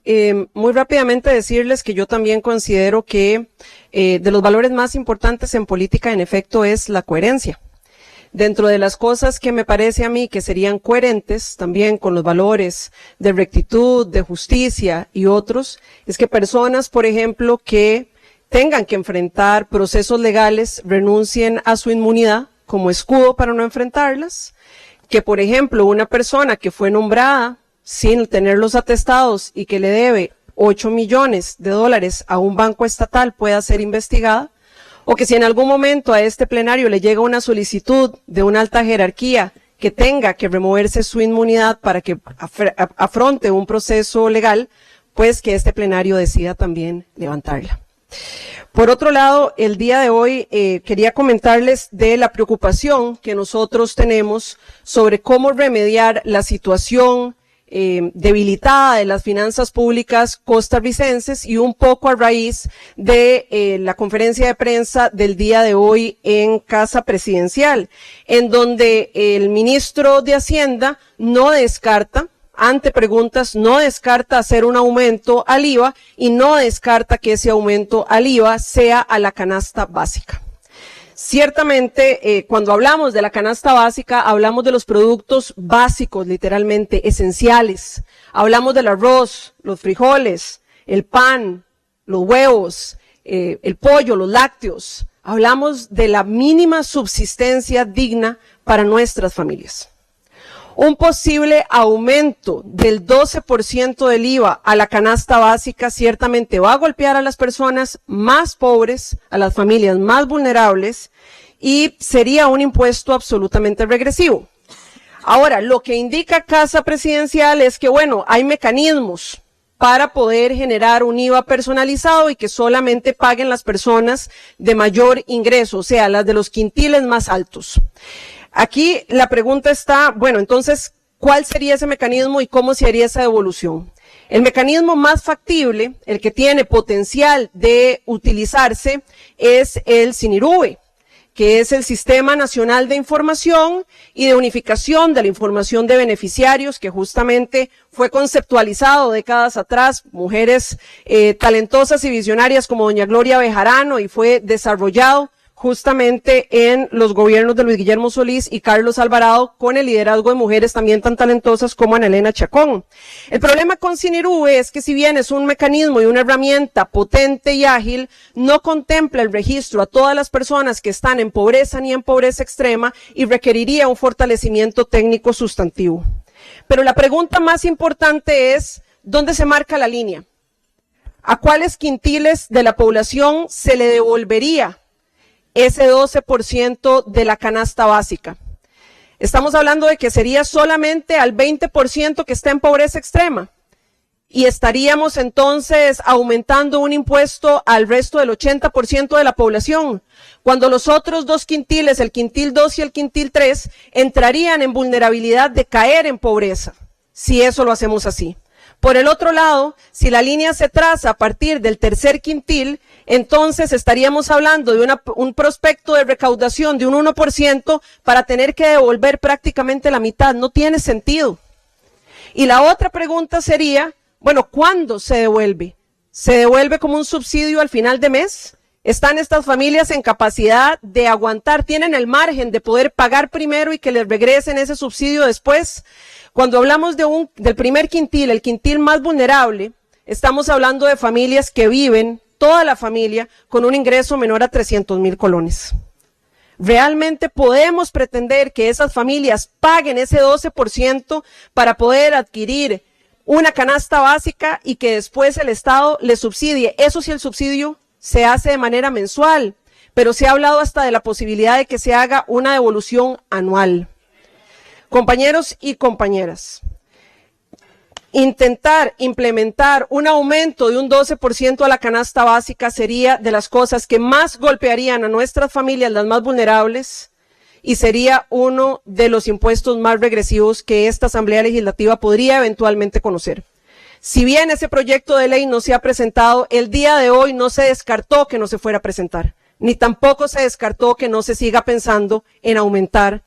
Muy rápidamente decirles que yo también considero que de los valores más importantes en política, en efecto, es la coherencia. Dentro de las cosas que me parece a mí que serían coherentes también con los valores de rectitud, de justicia y otros, es que personas, por ejemplo, que tengan que enfrentar procesos legales, renuncien a su inmunidad como escudo para no enfrentarlas, que, por ejemplo, una persona que fue nombrada sin tener los atestados y que le debe $8 millones a un banco estatal pueda ser investigada, o que si en algún momento a este plenario le llega una solicitud de una alta jerarquía que tenga que removerse su inmunidad para que afronte un proceso legal, pues que este plenario decida también levantarla. Por otro lado, el día de hoy quería comentarles de la preocupación que nosotros tenemos sobre cómo remediar la situación debilitada de las finanzas públicas costarricenses y un poco a raíz de la conferencia de prensa del día de hoy en Casa Presidencial, en donde el ministro de Hacienda no descarta, ante preguntas, no descarta hacer un aumento al IVA y no descarta que ese aumento al IVA sea a la canasta básica. Ciertamente, cuando hablamos de la canasta básica, hablamos de los productos básicos, literalmente, esenciales. Hablamos del arroz, los frijoles, el pan, los huevos, el pollo, los lácteos. Hablamos de la mínima subsistencia digna para nuestras familias. Un posible aumento del 12% del IVA a la canasta básica ciertamente va a golpear a las personas más pobres, a las familias más vulnerables, y sería un impuesto absolutamente regresivo. Ahora, lo que indica Casa Presidencial es que, bueno, hay mecanismos para poder generar un IVA personalizado y que solamente paguen las personas de mayor ingreso, o sea, las de los quintiles más altos. Aquí la pregunta está, bueno, entonces, ¿cuál sería ese mecanismo y cómo se haría esa devolución? El mecanismo más factible, el que tiene potencial de utilizarse, es el SINIRUVE, que es el Sistema Nacional de Información y de Unificación de la Información de Beneficiarios, que justamente fue conceptualizado décadas atrás, mujeres talentosas y visionarias como doña Gloria Bejarano, y fue desarrollado justamente en los gobiernos de Luis Guillermo Solís y Carlos Alvarado, con el liderazgo de mujeres también tan talentosas como Ana Elena Chacón. El problema con SINIRUVE es que si bien es un mecanismo y una herramienta potente y ágil, no contempla el registro a todas las personas que están en pobreza ni en pobreza extrema y requeriría un fortalecimiento técnico sustantivo. Pero la pregunta más importante es, ¿dónde se marca la línea? ¿A cuáles quintiles de la población se le devolvería ese 12% de la canasta básica? Estamos hablando de que sería solamente al 20% que está en pobreza extrema y estaríamos entonces aumentando un impuesto al resto del 80% de la población, cuando los otros dos quintiles, el quintil 2 y el quintil 3, entrarían en vulnerabilidad de caer en pobreza, si eso lo hacemos así. Por el otro lado, si la línea se traza a partir del tercer quintil, entonces estaríamos hablando de un prospecto de recaudación de un 1% para tener que devolver prácticamente la mitad. No tiene sentido. Y la otra pregunta sería, bueno, ¿cuándo se devuelve? ¿Se devuelve como un subsidio al final de mes? ¿Están estas familias en capacidad de aguantar? ¿Tienen el margen de poder pagar primero y que les regresen ese subsidio después? Cuando hablamos del primer quintil, el quintil más vulnerable, estamos hablando de familias que viven, toda la familia, con un ingreso menor a 300,000 colones. ¿Realmente podemos pretender que esas familias paguen ese 12% para poder adquirir una canasta básica y que después el Estado les subsidie? Eso sí, el subsidio se hace de manera mensual, pero se ha hablado hasta de la posibilidad de que se haga una devolución anual. Compañeros y compañeras, intentar implementar un aumento de un 12% a la canasta básica sería de las cosas que más golpearían a nuestras familias, las más vulnerables, y sería uno de los impuestos más regresivos que esta Asamblea Legislativa podría eventualmente conocer. Si bien ese proyecto de ley no se ha presentado, el día de hoy no se descartó que no se fuera a presentar, ni tampoco se descartó que no se siga pensando en aumentar